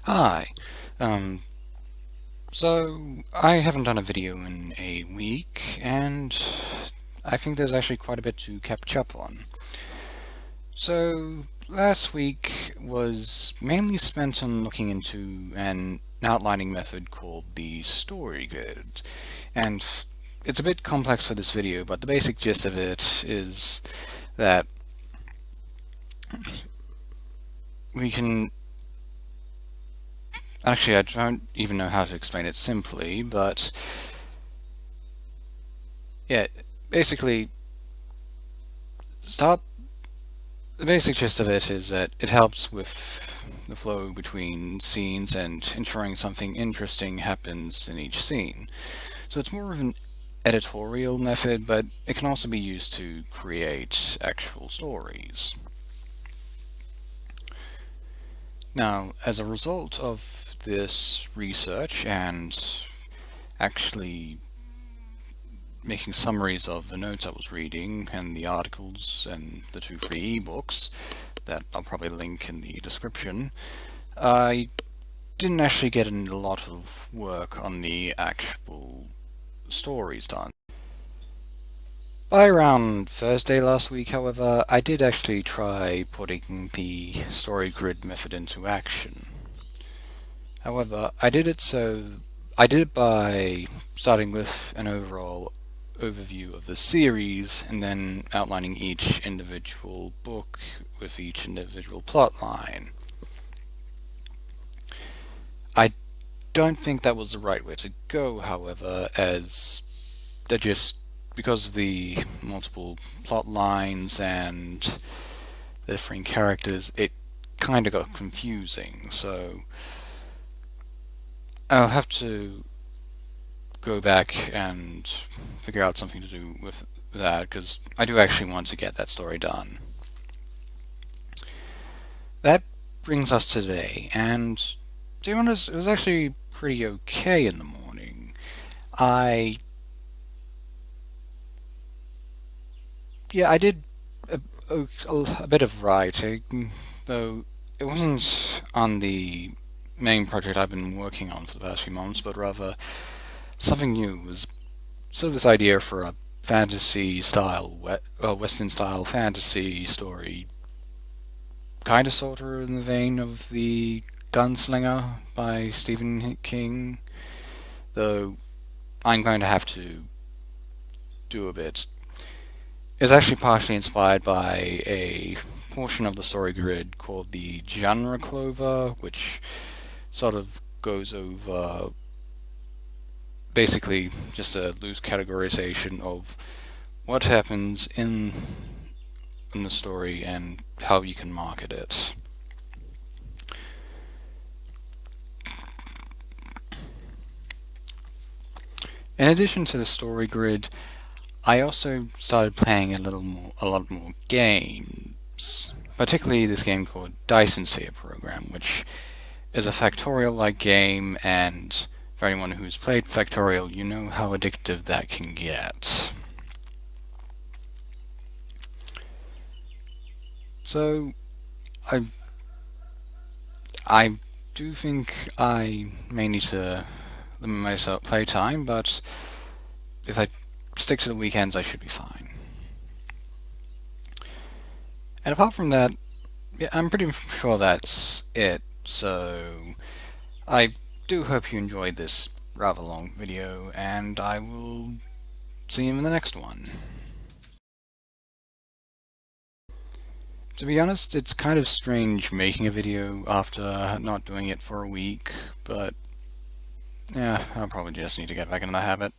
Hi. Um, so I haven't done a video in a week, and I think there's actually quite a bit to catch up on. So last week was mainly spent on looking into an outlining method called the story grid, and it's a bit complex for this video, but the basic gist of it is that we can actually, I don't even know how to explain it simply, but yeah, basically, stop. The basic gist of it is that it helps with the flow between scenes and ensuring something interesting happens in each scene. So it's more of an editorial method, but it can also be used to create actual stories. Now, as a result of this research and actually making summaries of the notes I was reading and the articles and the two free ebooks that I'll probably link in the description, I didn't actually get in a lot of work on the actual stories done. By around Thursday last week, however, I did actually try putting the story grid method into action. However, I did it by starting with an overall overview of the series and then outlining each individual book with each individual plot line. I don't think that was the right way to go, however, as that just because of the multiple plot lines and the different characters, it kind of got confusing. So I'll have to go back and figure out something to do with that because I do actually want to get that story done. That brings us to today, and to be honest, it was actually pretty okay in the morning. I I did a, a bit of writing, though it wasn't on the main project I've been working on for the past few months, but rather something new. It was sort of this idea for a fantasy style, Western style fantasy story, kind of sort of in the vein of the Gunslinger by Stephen King, though I'm going to have to do a bit. It's actually partially inspired by a portion of the story grid called the genre clover, which sort of goes over basically just a loose categorization of what happens in the story and how you can market it. In addition to the story grid, I also started playing a lot more games, particularly this game called Dyson Sphere Program, which is a Factorial-like game, and for anyone who's played Factorial, you know how addictive that can get. So, I I do think I may need to limit myself playtime, but if I stick to the weekends, I should be fine. And apart from that, yeah, I'm pretty sure that's it. So I do hope you enjoyed this rather long video, and I will see you in the next one. To be honest, it's kind of strange making a video after not doing it for a week, but yeah, I'll probably just need to get back into the habit.